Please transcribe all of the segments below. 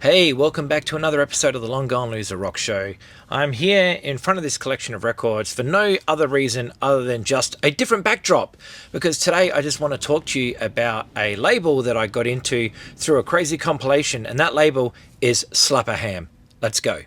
Hey, welcome back to another episode of the Long Gone Loser Rock Show. I'm here in front of this collection of records for no other reason other than just a different backdrop, because today I just want to talk to you about a label that I got into through a crazy compilation, and that label is Slapper Ham. Let's go.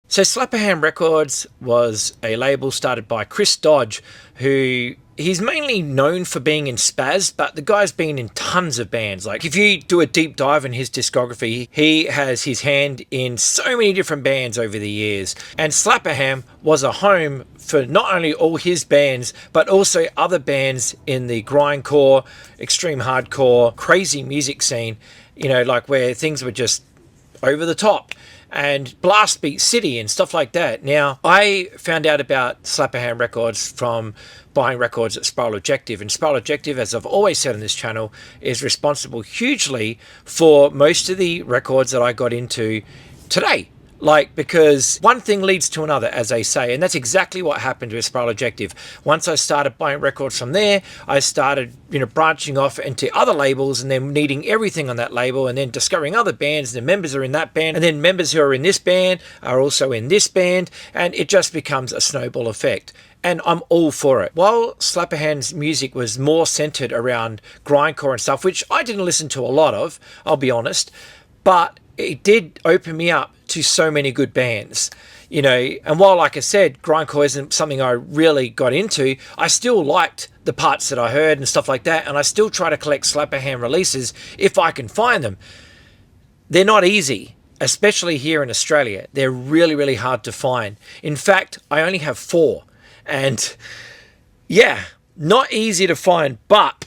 So Slapperham Records was a label started by Chris Dodge, who he's mainly known for being in Spaz, but the guy's been in tons of bands. Like if you do a deep dive in his discography, he has his hand in so many different bands over the years. And Slapperham was a home for not only all his bands, but also other bands in the grindcore, extreme hardcore, crazy music scene, like where things were just over the top, and Blast Beat City and stuff like that. Now, I found out about Slapperham Records from buying records at Spiral Objective, and Spiral Objective, as I've always said on this channel, is responsible hugely for most of the records that I got into today. Because one thing leads to another, as they say, and that's exactly what happened with Spiral Objective. Once I started buying records from there, I started, branching off into other labels and then needing everything on that label, and then discovering other bands, and the members are in that band, and then members who are in this band are also in this band, and it just becomes a snowball effect. And I'm all for it. While Slapperham's music was more centered around grindcore and stuff, which I didn't listen to a lot of, I'll be honest, but it did open me up to so many good bands, and while, like I said, grindcore isn't something I really got into, I still liked the parts that I heard and stuff like that, and I still try to collect Slapperham releases if I can find them. They're not easy, especially here in Australia. They're really, really hard to find. In fact, I only have 4, and yeah, not easy to find, but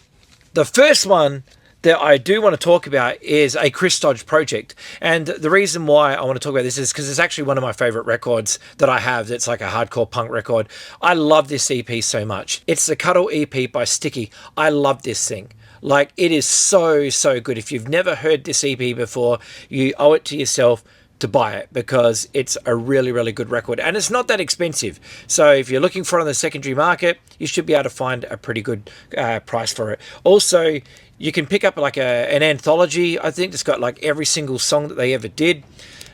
the first one that I do want to talk about is a Chris Dodge project. And the reason why I want to talk about this is because it's actually one of my favorite records that I have. It's like a hardcore punk record. I love this EP so much. It's the Cuddle EP by Sticky. I love this thing. It is so, so good. If you've never heard this EP before, you owe it to yourself to buy it, because it's a really, really good record, and it's not that expensive. So if you're looking for it on the secondary market, you should be able to find a pretty good price for it. Also, you can pick up an anthology, I think, that's got every single song that they ever did.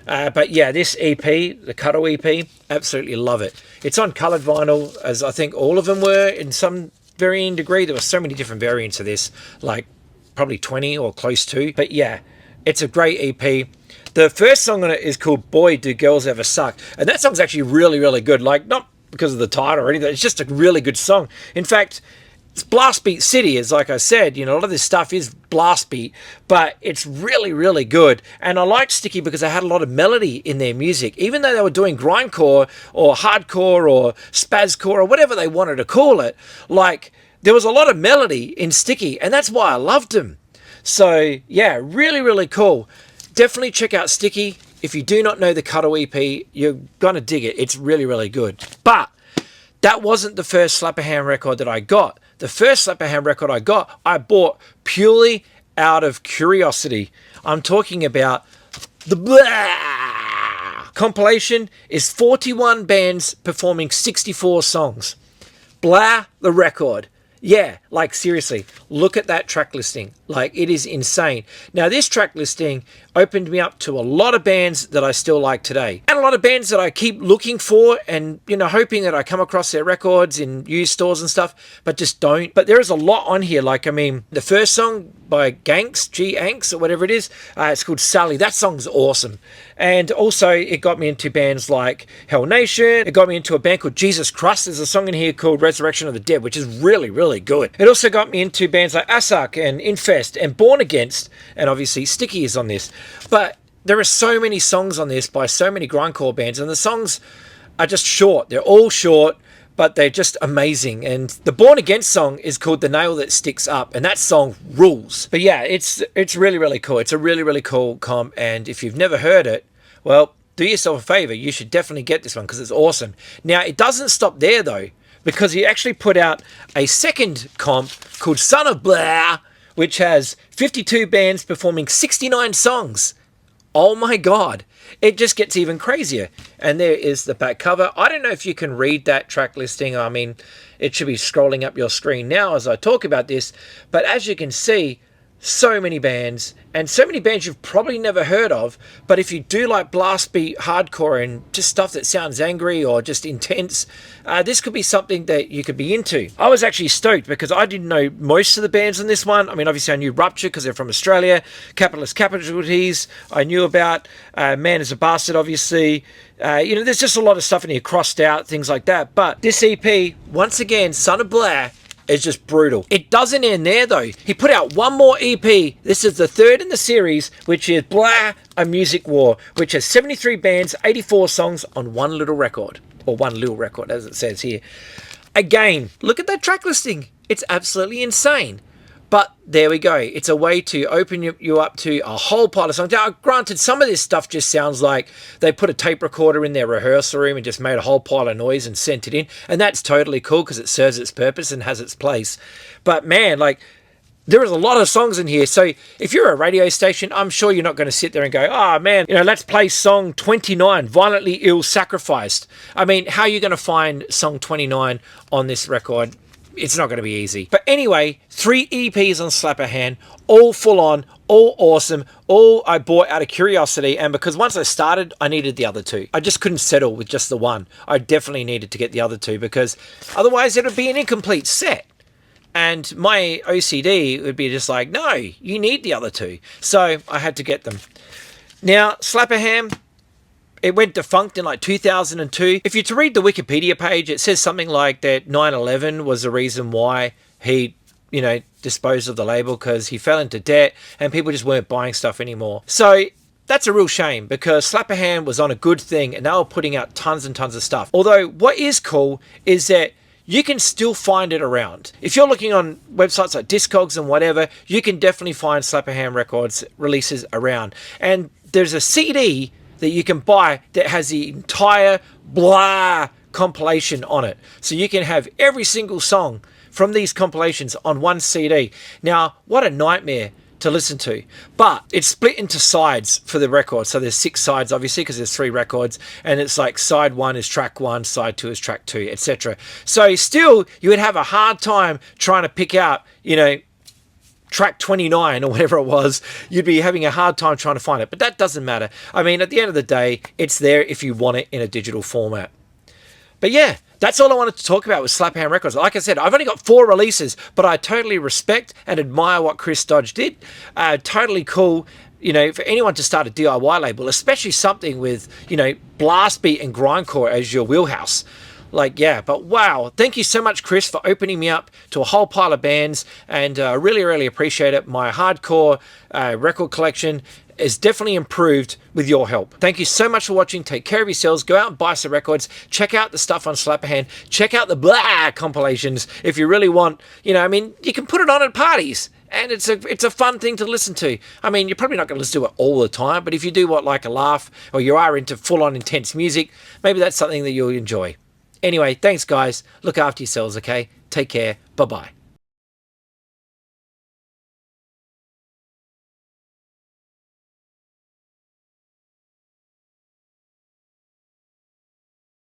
But yeah, this EP, the Cuddle EP, absolutely love it. It's on coloured vinyl, as I think all of them were in some varying degree. There were so many different variants of this, probably 20 or close to. But yeah, it's a great EP. The first song on it is called Boy Do Girls Ever Suck, and that song's actually really, really good. Not because of the title or anything, it's just a really good song. In fact, it's Blast Beat City, is like I said, a lot of this stuff is blast beat, but it's really, really good. And I liked Sticky because they had a lot of melody in their music, even though they were doing grindcore or hardcore or spazcore or whatever they wanted to call it. There was a lot of melody in Sticky, and that's why I loved them. So yeah, really, really cool. Definitely check out Sticky. If you do not know the Cuddle EP, you're going to dig it. It's really, really good. But that wasn't the first Slapperham record that I got. The first Slapperham record I bought purely out of curiosity. I'm talking about the Blah compilation is 41 bands performing 64 songs. Blah, the record. Yeah, seriously, look at that track listing. It is insane. Now, this track listing opened me up to a lot of bands that I still like today, and a lot of bands that I keep looking for and, hoping that I come across their records in used stores and stuff, but just don't. But there is a lot on here. The first song by Ganks, or whatever it is, it's called Sally. That song's awesome. And also, it got me into bands like Hell Nation. It got me into a band called Jesus Christ. There's a song in here called Resurrection of the Dead, which is really, really good. It also got me into bands like Asak and Infest and Born Against, and obviously Sticky is on this. But there are so many songs on this by so many grindcore bands, and the songs are just short. They're all short, but they're just amazing. And the Born Against song is called The Nail That Sticks Up, and that song rules. But yeah, it's really, really cool. It's a really, really cool comp, and if you've never heard it, well, do yourself a favor. You should definitely get this one because it's awesome. Now, it doesn't stop there though, because he actually put out a second comp called Son of Blah, which has 52 bands performing 69 songs. Oh my God. It just gets even crazier. And there is the back cover. I don't know if you can read that track listing. I mean, it should be scrolling up your screen now as I talk about this. But as you can see, so many bands, and so many bands you've probably never heard of. But if you do like blast beat hardcore and just stuff that sounds angry or just intense, this could be something that you could be into. I was actually stoked because I didn't know most of the bands on this one. I mean, obviously I knew Rupture because they're from Australia. Capitalist Casualties I knew about. Man is a Bastard, obviously. There's just a lot of stuff in here, Crossed Out, things like that. But this EP, once again, Son of Blah, is just brutal. It doesn't end there though. He put out one more EP. This is the third in the series, which is Blah, A Music War, which has 73 bands, 84 songs on one little record. Or one little record, as it says here. Again, look at that track listing. It's absolutely insane. But there we go. It's a way to open you up to a whole pile of songs. Now, granted, some of this stuff just sounds like they put a tape recorder in their rehearsal room and just made a whole pile of noise and sent it in. And that's totally cool because it serves its purpose and has its place. But man, like, there is a lot of songs in here. So if you're a radio station, I'm sure you're not going to sit there and go, oh man, let's play song 29, Violently Ill Sacrificed. I mean, how are you going to find song 29 on this record? It's not going to be easy. But anyway, 3 EPs on Slap a Hand, all full on, all awesome, all I bought out of curiosity. And because once I started, I needed the other 2. I just couldn't settle with just the one. I definitely needed to get the other 2 because otherwise it would be an incomplete set. And my OCD would be just like, no, you need the other 2. So I had to get them. Now, Slap a Hand, it went defunct in like 2002. If you're to read the Wikipedia page, it says something like that 9/11 was the reason why he, disposed of the label because he fell into debt and people just weren't buying stuff anymore. So that's a real shame because Slap a Hand was on a good thing and they were putting out tons and tons of stuff. Although what is cool is that you can still find it around. If you're looking on websites like Discogs and whatever, you can definitely find Slap a Hand Records releases around. And there's a CD that you can buy that has the entire Blah compilation on it. So you can have every single song from these compilations on one CD. Now, what a nightmare to listen to. But it's split into sides for the record. So there's 6 sides, obviously, because there's 3 records. And it's like side 1 is track 1, side 2 is track 2, etc. So still, you would have a hard time trying to pick out, track 29 or whatever it was. You'd be having a hard time trying to find it, but that doesn't matter. I mean, at the end of the day, it's there if you want it in a digital format. But yeah, that's all I wanted to talk about with Slap a Hand Records. Like I said, I've only got 4 releases, but I totally respect and admire what Chris Dodge did. Totally cool, for anyone to start a DIY label, especially something with, blast beat and grindcore as your wheelhouse. But wow, thank you so much, Chris, for opening me up to a whole pile of bands, and really, really appreciate it. My hardcore record collection is definitely improved with your help. Thank you so much for watching. Take care of yourselves. Go out and buy some records. Check out the stuff on Slap a Hand. Check out the Blah compilations if you really want. You can put it on at parties. And it's a fun thing to listen to. I mean, you're probably not going to listen to it all the time, but if you do like a laugh, or you are into full-on intense music, maybe that's something that you'll enjoy. Anyway, thanks guys. Look after yourselves, okay? Take care. Bye-bye.